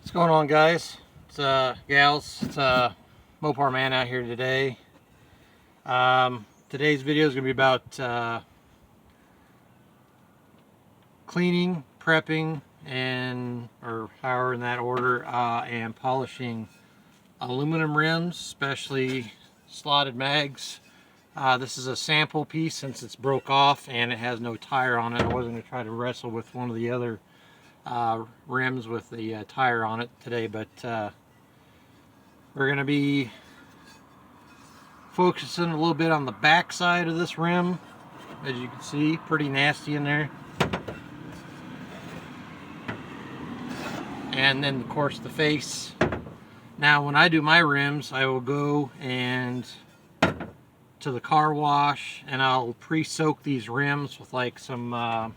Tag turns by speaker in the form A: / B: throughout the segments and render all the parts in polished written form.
A: What's going on, guys? It's gals. It's Mopar Man out here today. Today's video is going to be about cleaning, prepping, or however in that order, and polishing aluminum rims, especially slotted mags. This is a sample piece since it's broke off and it has no tire on it. I wasn't going to try to wrestle with one of the other rims with the tire on it today, but we're going to be focusing a little bit on the back side of this rim. As you can see, pretty nasty in there. And then of course the face. Now when I do my rims, I will go and to the car wash and I'll pre-soak these rims with like some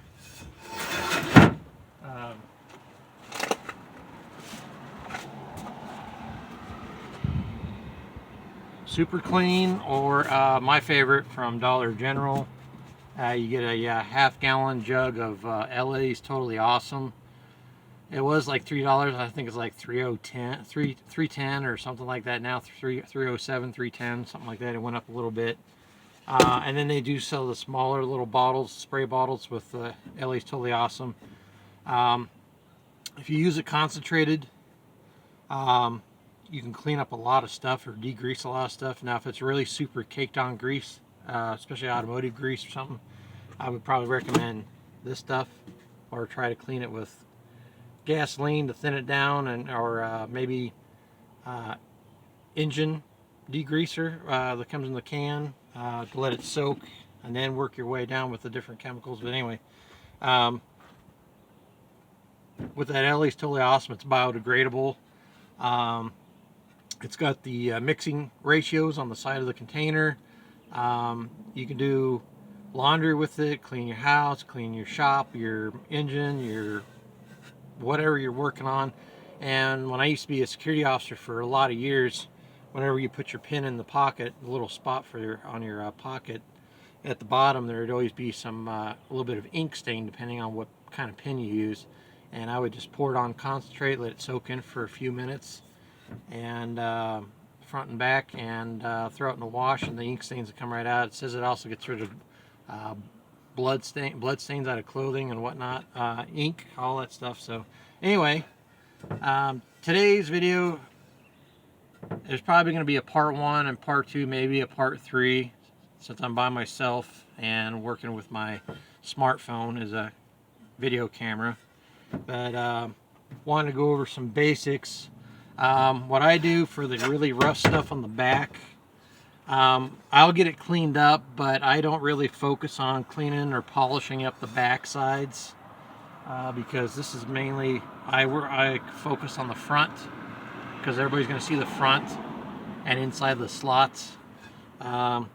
A: Super Clean, or my favorite from Dollar General. You get a half-gallon jug of LA's Totally Awesome. It was like $3. I think it's like $3.10 or something like that now. $3.07, $3.10, something like that. It went up a little bit. And then they do sell the smaller little bottles, spray bottles with LA's Totally Awesome. If you use it concentrated, you can clean up a lot of stuff or degrease a lot of stuff. Now if it's really super caked on grease, especially automotive grease or something, I would probably recommend this stuff, or try to clean it with gasoline to thin it down, or maybe engine degreaser that comes in the can, to let it soak and then work your way down with the different chemicals. But anyway, with that LA's Totally Awesome, it's biodegradable. It's got the mixing ratios on the side of the container. You can do laundry with it, clean your house, clean your shop, your engine, your whatever you're working on. And when I used to be a security officer for a lot of years, whenever you put your pin in the pocket, the little spot for on your pocket, at the bottom there would always be some a little bit of ink stain depending on what kind of pin you use. And I would just pour it on concentrate, let it soak in for a few minutes, and front and back, and throw it in the wash, and the ink stains will come right out. It says it also gets rid of blood stains out of clothing and whatnot, ink, all that stuff. So anyway, today's video is probably going to be a part 1 and part 2, maybe a part 3, since I'm by myself and working with my smartphone as a video camera. But wanted to go over some basics. What I do for the really rough stuff on the back, I'll get it cleaned up, but I don't really focus on cleaning or polishing up the back sides, because this is mainly, I focus on the front, because everybody's going to see the front and inside the slots. But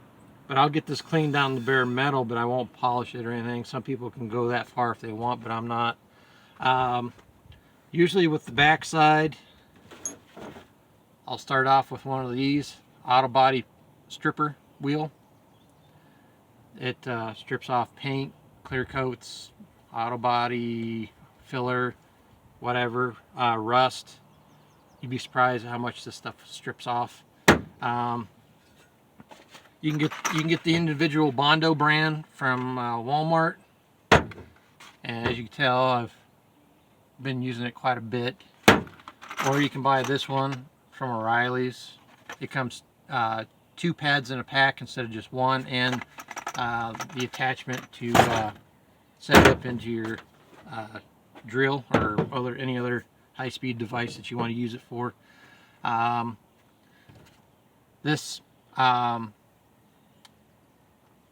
A: I'll get this cleaned down to bare metal, but I won't polish it or anything. Some people can go that far if they want, but I'm not. Usually with the back side, I'll start off with one of these auto body stripper wheel. It strips off paint, clear coats, auto body, filler, whatever, rust. You'd be surprised how much this stuff strips off. You can get the individual Bondo brand from Walmart, and as you can tell, I've been using it quite a bit. Or you can buy this one from O'Reilly's. It comes 2 pads in a pack instead of just one, and the attachment to set it up into your drill or any other high-speed device that you want to use it for. This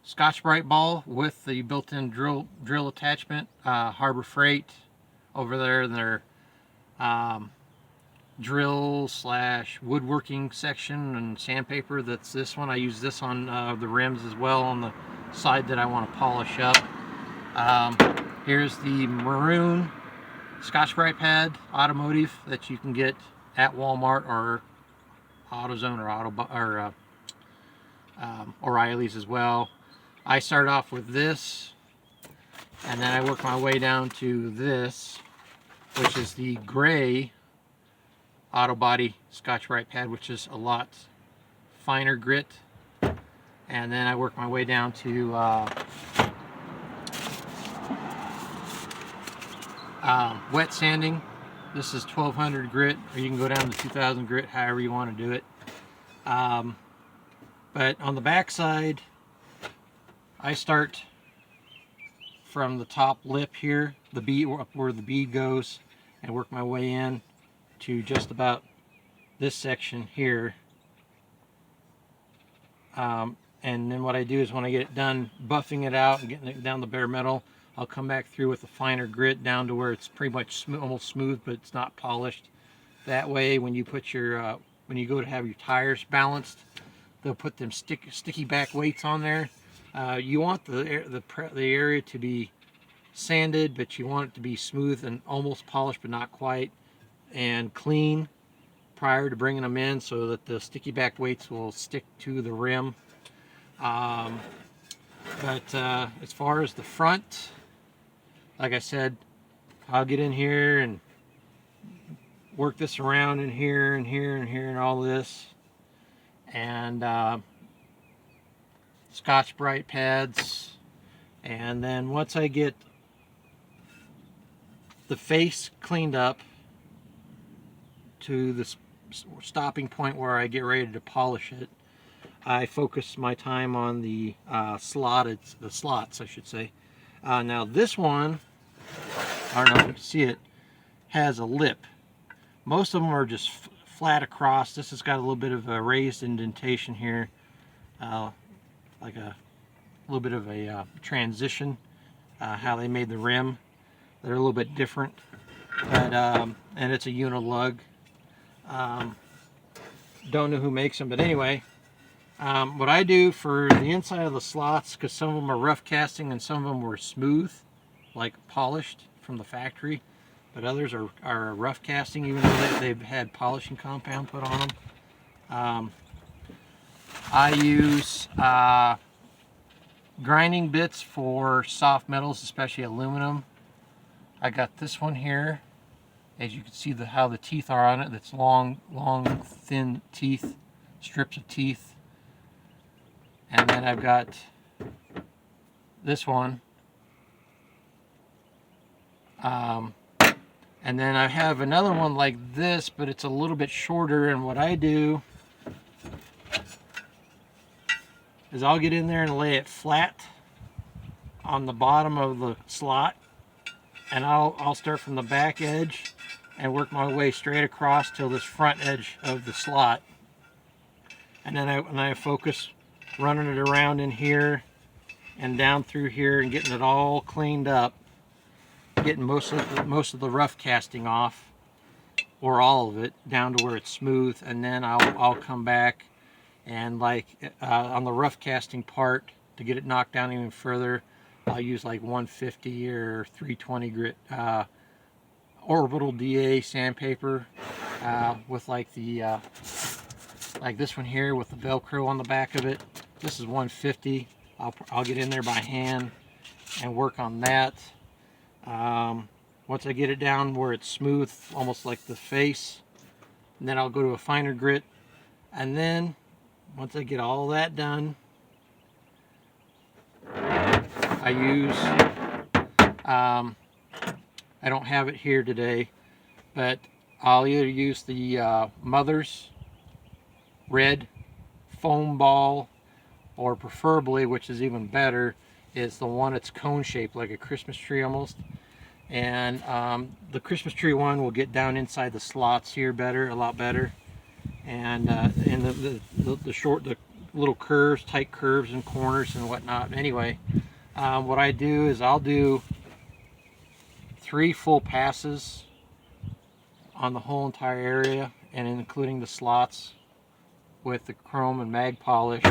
A: Scotch-Brite ball with the built-in drill attachment, Harbor Freight over there in their drill / woodworking section, and sandpaper. That's this one. I use this on the rims as well, on the side that I want to polish up. Here's the maroon Scotch-Brite pad, automotive, that you can get at Walmart or AutoZone or O'Reilly's as well. I start off with this, and then I work my way down to this, which is the gray auto body Scotch-Brite pad, which is a lot finer grit. And then I work my way down to wet sanding. This is 1200 grit, or you can go down to 2000 grit, however you want to do it. But on the back side, I start from the top lip here, the bead, up where the bead goes, and work my way in to just about this section here. And then what I do is when I get it done buffing it out and getting it down the bare metal, I'll come back through with a finer grit down to where it's pretty much almost smooth, but it's not polished. That way, when you put your when you go to have your tires balanced, they'll put them sticky back weights on there. You want the area to be sanded, but you want it to be smooth and almost polished, but not quite, and clean prior to bringing them in, so that the sticky back weights will stick to the rim. But as far as the front, like I said, I'll get in here and work this around in here and here and here and all this, and Scotch-Brite pads. And then once I get the face cleaned up to the stopping point where I get ready to polish it, I focus my time on the slots, I should say. Now this one, I don't know if you can see it, has a lip. Most of them are just flat across. This has got a little bit of a raised indentation here, like a little bit of a transition, how they made the rim. They're a little bit different, but and it's a unilug. Don't know who makes them, but anyway, what I do for the inside of the slots, because some of them are rough casting and some of them were smooth, like polished from the factory, but others are rough casting, even though they've had polishing compound put on them. I use grinding bits for soft metals, especially aluminum. I got this one here. As you can see how the teeth are on it, that's long, thin teeth, strips of teeth. And then I've got this one. And then I have another one like this, but it's a little bit shorter, and what I do is I'll get in there and lay it flat on the bottom of the slot, and I'll start from the back edge and work my way straight across till this front edge of the slot. And then I focus running it around in here and down through here and getting it all cleaned up, getting most of the rough casting off, or all of it, down to where it's smooth. And then I'll come back and, like on the rough casting part, to get it knocked down even further, I'll use like 150 or 320 grit orbital DA sandpaper with like the like this one here with the Velcro on the back of it. This is 150. I'll get in there by hand and work on that. Once I get it down where it's smooth, almost like the face, and then I'll go to a finer grit. And then once I get all that done, I use I don't have it here today, but I'll either use the Mother's red foam ball, or preferably, which is even better, is the one that's cone shaped like a Christmas tree almost. And the Christmas tree one will get down inside the slots here better, a lot better. And the little curves, tight curves and corners and whatnot. Anyway, what I do is I'll do 3 full passes on the whole entire area, and including the slots, with the chrome and mag polish.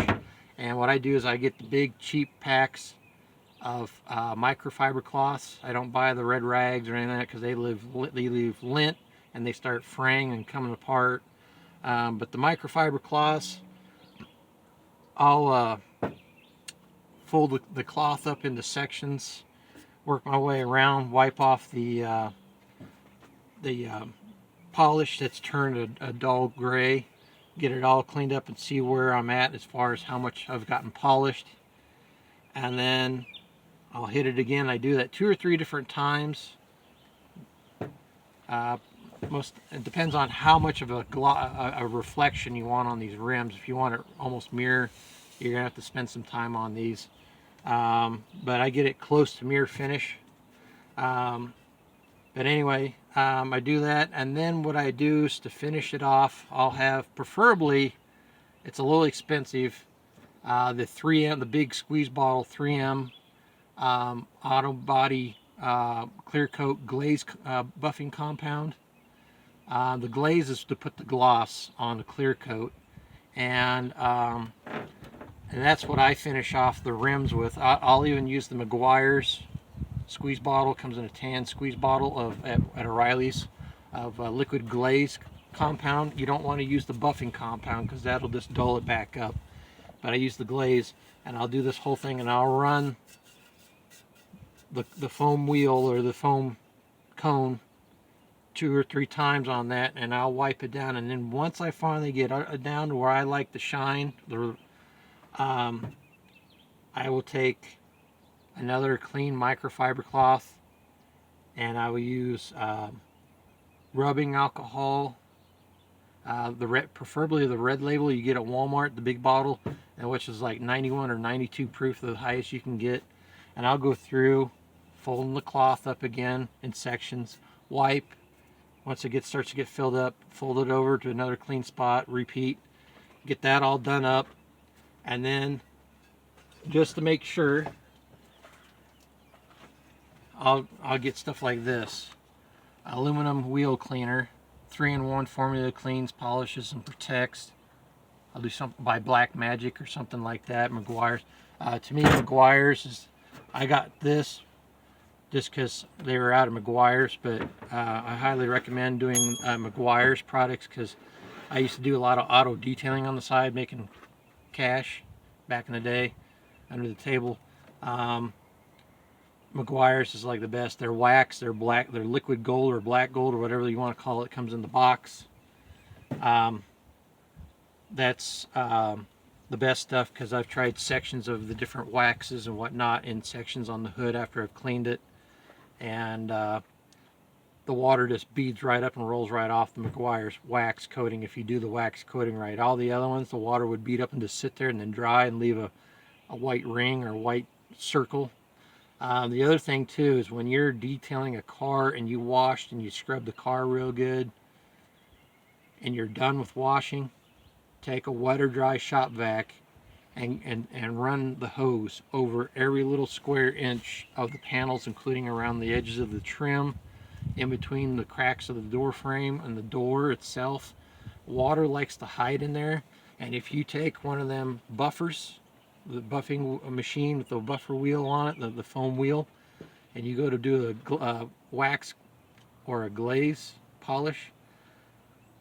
A: And what I do is I get the big cheap packs of microfiber cloths. I don't buy the red rags or anything like that, because they leave lint and they start fraying and coming apart. But the microfiber cloths, I'll fold the cloth up into sections, work my way around, wipe off the polish that's turned a dull gray, get it all cleaned up and see where I'm at as far as how much I've gotten polished. And then I'll hit it again. I do that 2 or 3 different times. It depends on how much of a reflection you want on these rims. If you want it almost mirror, you're gonna have to spend some time on these. But I get it close to mirror finish. But anyway, I do that, and then what I do is to finish it off, I'll have, preferably, it's a little expensive, the 3M, the big squeeze bottle 3M auto body clear coat glaze buffing compound. The glaze is to put the gloss on the clear coat, and that's what I finish off the rims with. I'll even use the Meguiar's squeeze bottle. Comes in a tan squeeze bottle at O'Reilly's of liquid glaze compound. You don't want to use the buffing compound because that'll just dull it back up. But I use the glaze, and I'll do this whole thing, and I'll run the foam wheel or the foam cone 2 or 3 times on that, and I'll wipe it down. And then once I finally get down to where I like the shine, I will take another clean microfiber cloth, and I will use rubbing alcohol, preferably the red label you get at Walmart, the big bottle, and which is like 91 or 92 proof, the highest you can get. And I'll go through folding the cloth up again in sections, wipe. Once it starts to get filled up, fold it over to another clean spot, repeat, get that all done up. And then, just to make sure, I'll get stuff like this. Aluminum wheel cleaner, 3-in-1 formula, cleans, polishes, and protects. I'll do something by Black Magic or something like that. Meguiar's. To me, Meguiar's is, I got this just because they were out of Meguiar's, but I highly recommend doing Meguiar's products because I used to do a lot of auto detailing on the side, making cash back in the day under the table. Meguiar's is like the best. They're wax, they're black, they're liquid gold or black gold or whatever you want to call it. Comes in the box. That's the best stuff because I've tried sections of the different waxes and whatnot in sections on the hood after I've cleaned it, and the water just beads right up and rolls right off the Meguiar's wax coating if you do the wax coating right. All the other ones, the water would bead up and just sit there and then dry and leave a white ring or white circle. The other thing too is when you're detailing a car and you washed and you scrubbed the car real good and you're done with washing, take a wet or dry shop vac and run the hose over every little square inch of the panels, including around the edges of the trim, in between the cracks of the door frame and the door itself. Water likes to hide in there, and if you take one of them buffers, the buffing machine with the buffer wheel on it, the foam wheel, and you go to do a wax or a glaze polish,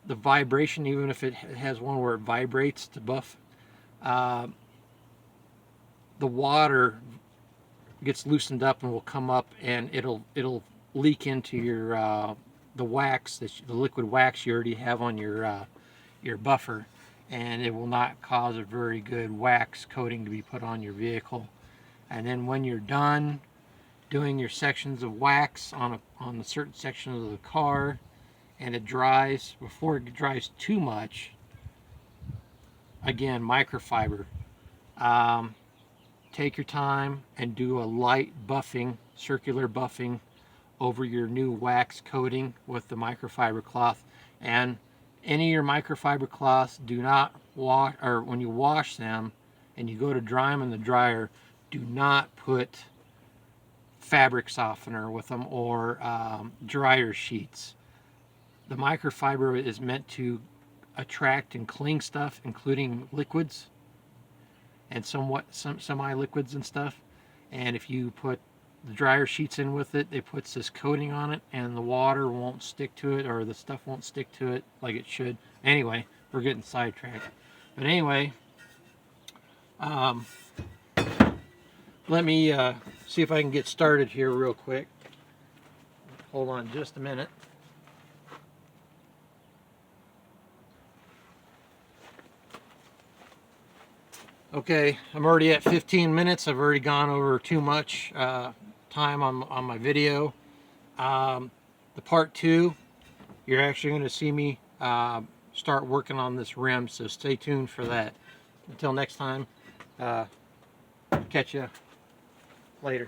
A: the vibration, even if it has one where it vibrates to buff, the water gets loosened up and will come up, and it'll leak into your the wax, the liquid wax you already have on your buffer, and it will not cause a very good wax coating to be put on your vehicle. And then when you're done doing your sections of wax on a certain section of the car, and it dries, before it dries too much, again, microfiber, take your time and do a light buffing, circular buffing over your new wax coating with the microfiber cloth. And any of your microfiber cloths, do not wash, or when you wash them and you go to dry them in the dryer, do not put fabric softener with them or dryer sheets. The microfiber is meant to attract and cling stuff, including liquids and some semi-liquids and stuff. And if you put the dryer sheets in with it, it puts this coating on it, and the water won't stick to it, or the stuff won't stick to it like it should. Anyway, we're getting sidetracked. But anyway, let me see if I can get started here real quick. Hold on just a minute. Okay, I'm already at 15 minutes. I've already gone over too much time on my video. The part 2, you're actually going to see me start working on this rim, so stay tuned for that. Until next time, catch you later.